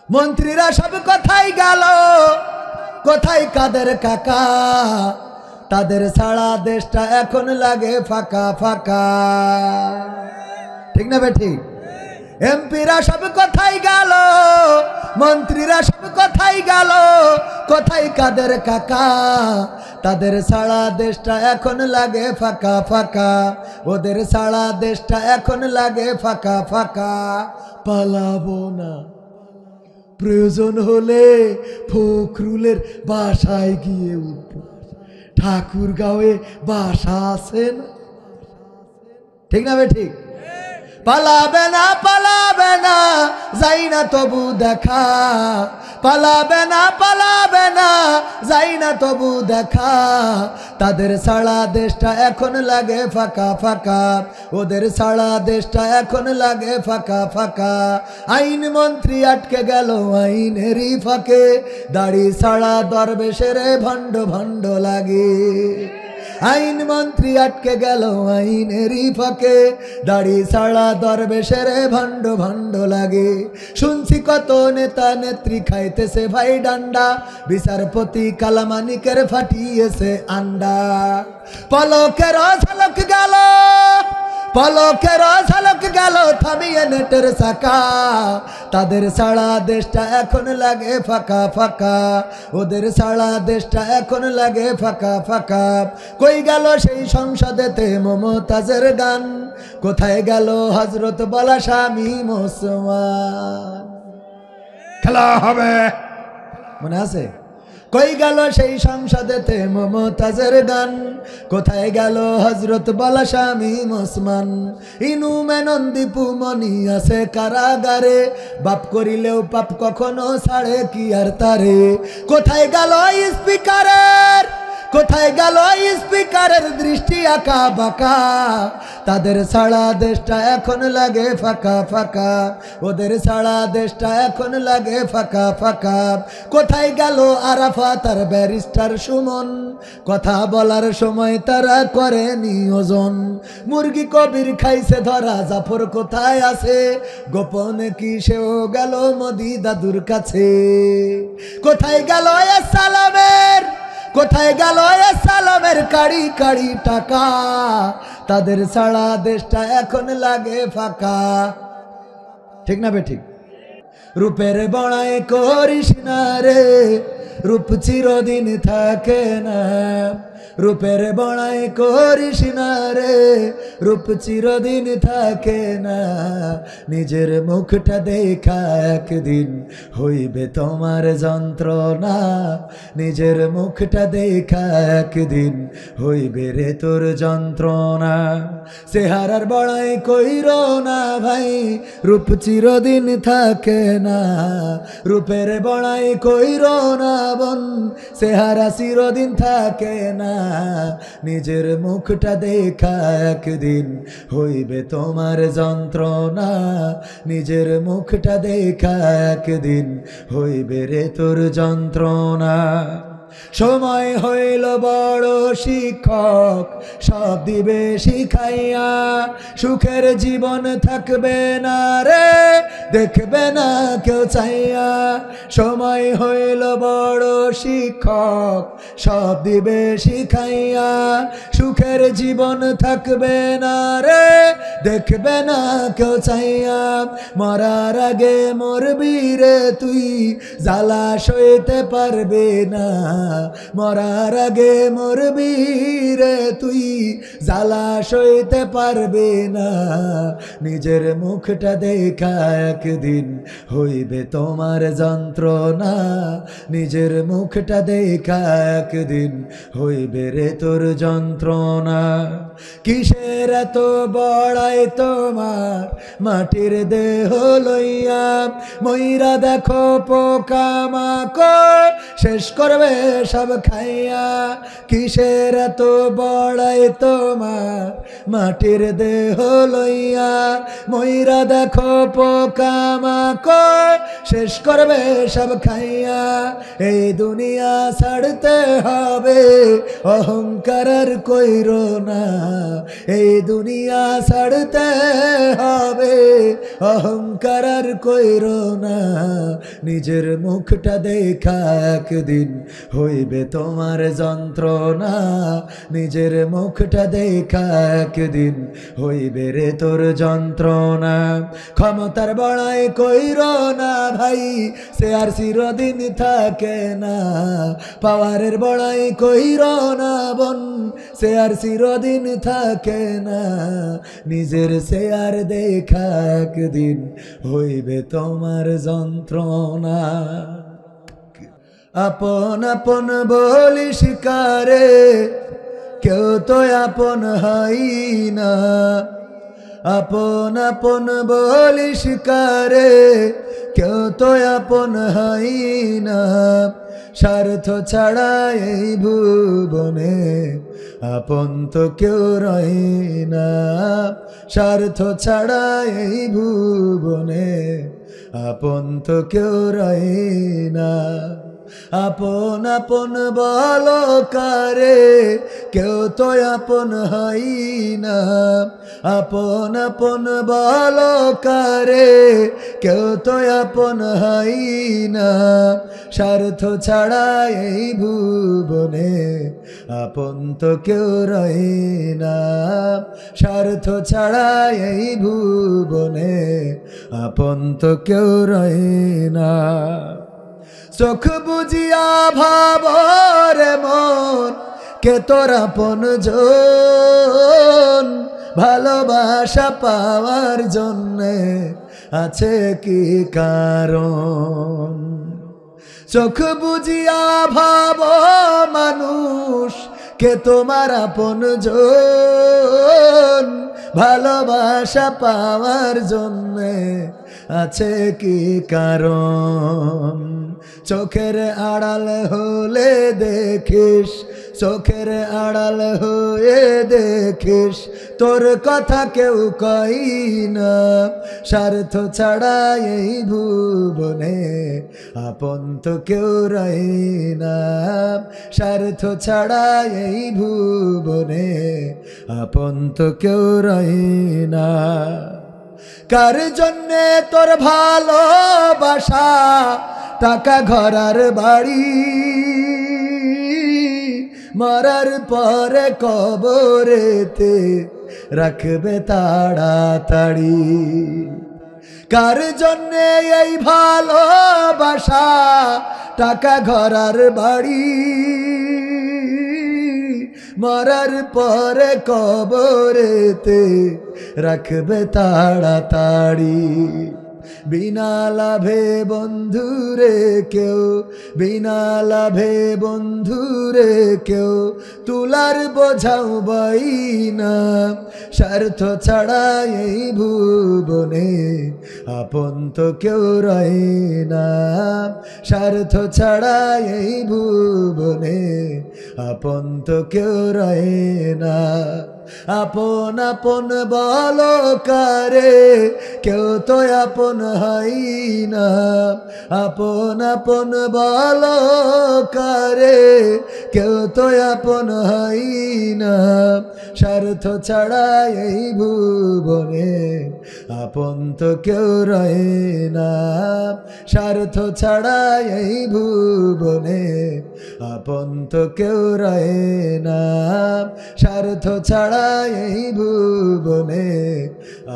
মন্ত্রীরা সব কোথায় গেল, কোথায় কাদের কাকা, তাদের ছাড়া দেশটা এখন লাগে ফাঁকা ফাঁকা। ঠিক না বেঠিক? এমপিরা সব কোথায় গেল, মন্ত্রীরা সব কোথায় গেল, কোথায় কাদের কাকা, তাদের ছাড়া দেশটা এখন লাগে ফাঁকা ফাঁকা, ওদের ছাড়া দেশটা এখন লাগে ফাঁকা ফাঁকা। পালাবো না, প্রয়োজন হলে ফখরুলের বাসায় গিয়ে উঠবো, ঠাকুরগাঁওয়ে বাসা আছে না। ঠিক না বেঠিক? পালাবে না, পালাবে না, যাই না তবু দেখা, পালাবে না, পালাবে না, যাই না তবু দেখা, তাদের ছাড়া দেশটা এখন লাগে ফাঁকা ফাঁকা, ওদের ছাড়া দেশটা এখন লাগে ফাঁকা ফাঁকা। আইন মন্ত্রী আটকে গেল আইনেরই ফাঁকে, দাড়ি ছাড়া দরবেশের ভণ্ড ভণ্ড লাগে। আইন মন্ত্রী আটকে গেল আইনেরই ফাঁকে, দাড়ি ছাড়া দরবেশের ভণ্ড ভণ্ড লাগে। শুনছি কত নেতা নেত্রী খাইতেছে ভাই ডান্ডা, বিচারপতি কালামানিকের ফাটিয়েছে আন্ডা। পলকের ঝলক গেল, পলকের ঝলক গেল থামিয়ে নেটের চাকা, তাদের ছাড়া দেশটা এখন লাগে ফাঁকা ফাঁকা, ওদের ছাড়া দেশটা এখন লাগে ফাঁকা ফাঁকা। কই গেল সেই সংসদেতে মমতাজের গান, কোথায় গেল হযরত বলা স্বামী মুসলমান। খেলা হবে, মনে আছে? কই গেল সেই সংসদেতে মমতাজের গান, কোথায় গেল হযরত বলা স্বামী মুসলমান। ইনু মেনন দীপু মনি আছে কারাগারে, বাপ করিলেও পাপ কখনো ছাড়ে কি আর তারে। কোথায় গেল স্পিকারের, কোথায় গেল স্পিকারের দৃষ্টি আঁকা বাঁকা, তাদের ছাড়া দেশটা এখন লাগে ফাঁকা ফাঁকা, ওদের ছাড়া দেশটা এখন লাগে ফাঁকা ফাঁকা। কোথায় গেল আরাফাত আর ব্যারিস্টার সুমন, কথা বলার সময় তারা করে নিয়োজন। মুরগি কবির খাইছে ধরা, জাফর কোথায় আছে, গোপনে কি সেও গেল মোদি দাদুর কাছে। কোথায় গেল সালামের, কোথায় গেল সালামের কাড়ি কাড়ি টাকা, তাদের ছাড়া দেশটা এখন লাগে ফাঁকা। ঠিক না বেঠিক? রূপের বড়াই করিস না রে, রূপ চিরদিন থাকে না, রূপের বড়াই করিস না রে, রূপ চিরদিন থাকে না। নিজের মুখটা দেখা একদিন হইবে তোমার যন্ত্রণা, নিজের মুখটা দেখা একদিন হইবে রে তোর যন্ত্রণা। চেহারার বড়াই কইরো না ভাই, রূপ চিরদিন থাকে না, রূপের বড়াই কইরো না বোন, চেহারা চিরদিন থাকে না। নিজের মুখটা দেখা একদিন হইবে তোমার যন্ত্রণা, নিজের মুখটা দেখা একদিন হইবে রে তোর যন্ত্রণা। সময় হইল বড় শিক্ষক, সব দিবে শিখাইয়া, সুখের জীবন থাকবে না রে, দেখবে না কেউ চাইয়া। সময় হইল বড় শিক্ষক, সব দিবে শিখাইয়া, সুখের জীবন থাকবে না রে, দেখবে না কেউ চাইয়া। মরার আগে মরবি রে তুই, জ্বালা সইতে পারবে না, মরার আগে মরবি রে তুই, জ্বালা সইতে পারবে না। নিজের মুখটা দেখা একদিন হইবে তোমার যন্ত্রণা, নিজের মুখটা দেখা একদিন হইবে রে তোর যন্ত্রণা। কিসের এত বড়াই তোমার মাটির দেহ লইয়া, মইরা দেখো পোকা মাকড় শেষ করবে সব খাইয়া। কিসের এত বড়াই তোমার মাটির দেহ লইয়া, ময়রা দেখো পোকামাকড় শেষ করবে সব খাইয়া। এই দুনিয়া ছাড়তে হবে অহংকার আর কইরো না, এই দুনিয়া ছাড়তে হবে অহংকার আর কইরো না। নিজের মুখটা দেখা একদিন হইবে তোমার যন্ত্রণা, নিজের মুখটা দেখা একদিন হইবে রে তোর যন্ত্রণা। ক্ষমতার বড়াই কইরো না ভাই, সে আর চিরদিন থাকে না। পাওয়ারের বড়াই কইরো না বোন, সে আর চিরদিন থাকে না। নিজের সে আর দেখা একদিন হইবে তোমার যন্ত্রণা। আপন আপন বলি শিকারে কেউ তো আপন হয় না, আপন আপন বলি শিকারে কেউ তো আপন হয় না। স্বার্থ ছাড়া এই ভুবনে আপন তো কেউ রয় না, স্বার্থ ছাড়া এই ভুবনে আপন তো কেউ রয় না। আপন আপন বলো কারে কেউ তো আপন হয় না, আপন আপন বলো কারে কেউ তো আপন হয় না। স্বার্থ ছাড়া এই ভুবনে আপন তো কেউ রয় না, স্বার্থ ছাড়া এই ভুবনে আপন তো কেউ রয় না। চোখ বুঝিয়া ভাবরে মন কে তোর আপন জন, ভালোবাসা পাওয়ার জন্যে আছে কি কারণ। চোখ বুঝিয়া ভাব মানুষ কে তোমার আপন জন, ভালোবাসা পাওয়ার জন্যে আছে কি কারণ। চোখের আড়াল হলে দেখিস, চোখের আড়াল হয়ে দেখিস তোর কথা কেউ কই না। স্বার্থ ছাড়া এই ভুবনে আপন তো কেউ রয় না, স্বার্থ ছাড়া এই ভুবনে আপন তো কেউ রয় না। কার জন্যে তোর ভালোবাসা টাকা ঘর আর বাড়ি, মরার পরে কবরেতে রাখবে তাড়াতাড়ি। কার জন্যে এই ভালোবাসা টাকা ঘর আর বাড়ি, মরার পরে কবরেতে রাখবে তাড়াতাড়ি। বিনা লাভে বন্ধুরে কেউ, বিনা লাভে বন্ধুরে কেউ তুলার বোঝাও বই না। স্বার্থ ছাড়া এই ভুবনে আপন তো কেউ রয় না, স্বার্থ ছাড়া এই ভুবনে আপন তো কেউ রয় না। আপন আপন বলো কারে কেউ তো আপন হয় না, আপন আপন বলো কারে কেউ তো আপন হয় না। স্বার্থ ছাড়া এই ভুবনে আপন তো কেউ রয় না, স্বার্থ ছাড়া এই ভুবনে আপন তো কেউ রয় না, স্বার্থ ছাড়া এই ভুবনে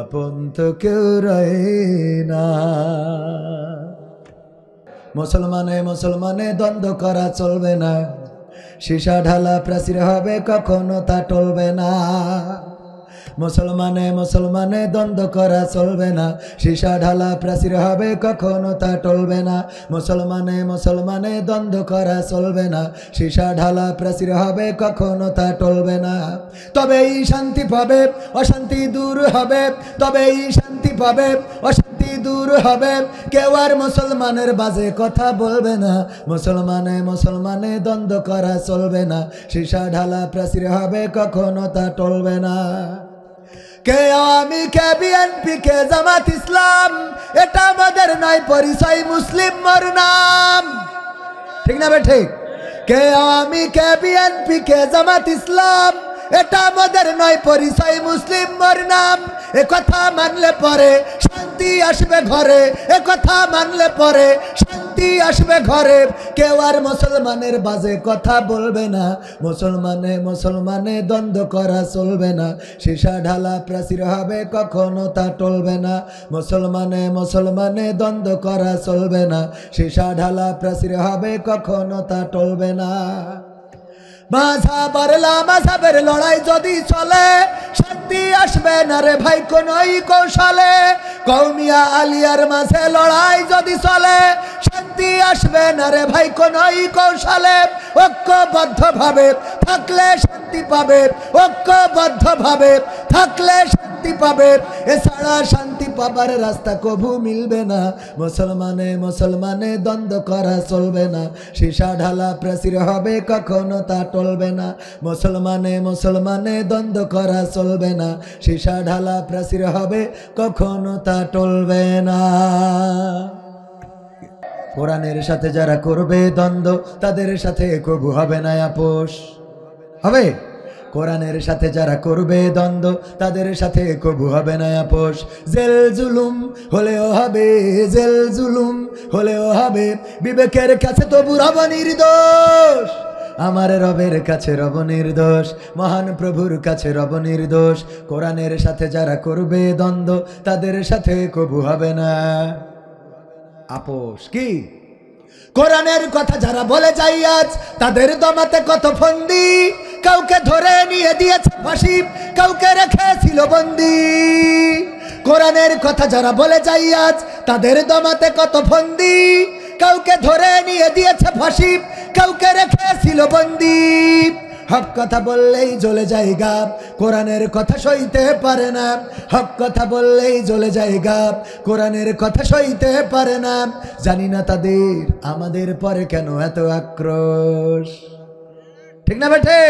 আপন তো কেউ রয় না। মুসলমানে মুসলমানে দ্বন্দ্ব করা চলবে না, সীসা ঢালা প্রাচীর হবে কখনো তা টলবে না। মুসলমানে মুসলমানে দ্বন্দ্ব করা চলবে না, সীসা ঢালা প্রাচীর হবে কখনো তা টলবে না। মুসলমানে মুসলমানে দ্বন্দ্ব করা চলবে না, সীসা ঢালা প্রাচীর হবে কখনো তা টলবে না। তবেই শান্তি পাবে অশান্তি দূর হবে, তবেই শান্তি পাবে অশান্তি দূর হবে, কেউ আর মুসলমানের বাজে কথা বলবে না। মুসলমানে দ্বন্দ্ব করা চলবে না, সীসা ঢালা প্রাচীর হবে কখনো তা টলবে না। কে আওয়ামী, কে বিএনপি, কে জামাত ইসলাম, এটা আমাদের নয় পরিচয়, মুসলিম মোর নাম। ঠিক না বে ঠিক? কে আওয়ামী, কে বিএনপি, কে জামাত ইসলাম, এটা আমাদের নয় পরিচয়, মুসলিম মোর নাম। এ কথা মানলে পরে শান্তি আসবে ঘরে, এ কথা মানলে পরে শান্তি আসবে ঘরে। কেউ আর মুসলমানের বাজে কথা বলবে না, মুসলমানে দ্বন্দ্ব করা চলবে না, সীসা ঢালা প্রাচীর হবে কখনো তা টলবে না। মুসলমানে দ্বন্দ্ব করা চলবে না, সীসা ঢালা প্রাচীর হবে কখনো তা টলবে না। মাঝাবের লড়াই যদি চলে, শান্তি আসবে না রে ভাই কোনই কৌশলে। কওমিয়া আলিয়ার মাঝে লড়াই যদি চলে, শান্তি আসবে না রে ভাই কোনই কৌশলে। ঐক্যবদ্ধভাবে থাকলে শান্তি পাবে, ঐক্যবদ্ধভাবে থাকলে শান্তি পাবে, এছাড়া শান্তি পাবার রাস্তা কভু মিলবে না। মুসলমানে দ্বন্দ্ব করা চলবে না, সীসা ঢালা প্রাচীর হবে কখনো তা টলবে না। মুসলমানে দ্বন্দ্ব করা চলবে না, সীসা ঢালা প্রাচীর হবে কখনো তা টলবে না। কোরআনের সাথে যারা করবে দ্বন্দ্ব, তাদের সাথে কবু হবে না আপোষ। হবে? কোরআনের সাথে যারা করবে দ্বন্দ্ব, তাদের সাথে কবু হবে না আপোষ। জেল জুলুম হলেও হবে, জেল জুলুম হলেও হবে, বিবেকের কাছে তবু রব নির্দোষ। আমার রবের কাছে রব নির্দোষ, মহান প্রভুর কাছে রব নির্দোষ। কোরআনের সাথে যারা করবে দ্বন্দ্ব, তাদের সাথে কবু হবে না আপোষ। কি? কোরআনের কথা যারা বলে যাই আজ, তাদের দমাতে কত ফন্দি, কাউকে ধরে নিয়ে দিয়েছে ফাঁসি, কাউকে রেখেছিল বন্দি। কোরআনের কথা যারা বলে যাই আজ, তাদের দমাতে কত ফন্দি, কাউকে ধরে নিয়ে দিয়েছে ফাঁসি, কাউকে রেখেছিল বন্দি। হক কথা বললেই জ্বলে যায় গাব, কোরআনের কথা সইতে পারে না। হক কথা বললেই জ্বলে যায় গাব, কোরআনের কথা সইতে পারে না। জানি না তাদের আমাদের পরে কেন এত আক্রোশ। ঠিক না বেঠে?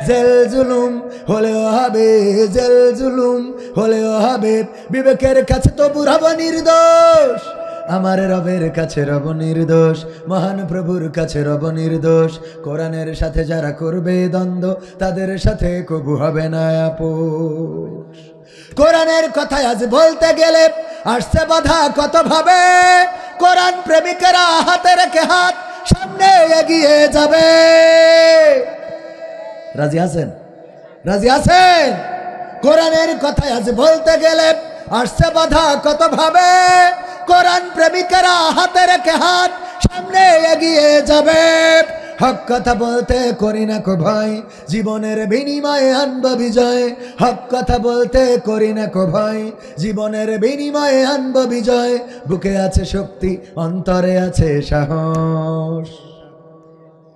জেল জুলুম হলেও হবে, জেল জুলুম হলেও হবে, বিবেকের কাছে তবু রব নির্দোষ। আমার রবের কাছে রব নির্দোষ, মহান প্রভুর কাছে রব নির্দোষ। কোরআনের সাথে যারা করবে দ্বন্দ্ব, তাদের সাথে কবু হবে না আপোষ। কোরআনের কথা আজ বলতে গেলে আসছে বাধা কত ভাবে, কোরআন প্রেমিকেরা হাতে রেখে হাত সামনে এগিয়ে যাবে। রাজি আছেন? রাজি আছেন? কোরআনের কথা আজ বলতে গেলে আসছে বাধা কত ভাবে, কোরআন প্রেমিকেরা হাতে রেখে হাত সামনে এগিয়ে যাবে। হক কথা বলতে করি না কো ভয়, জীবনের বিনিময়ে আনব বিজয়। হক কথা বলতে করি না কো ভয়, জীবনের বিনিময়ে আনব বিজয়। বুকে আছে শক্তি, অন্তরে আছে সাহস।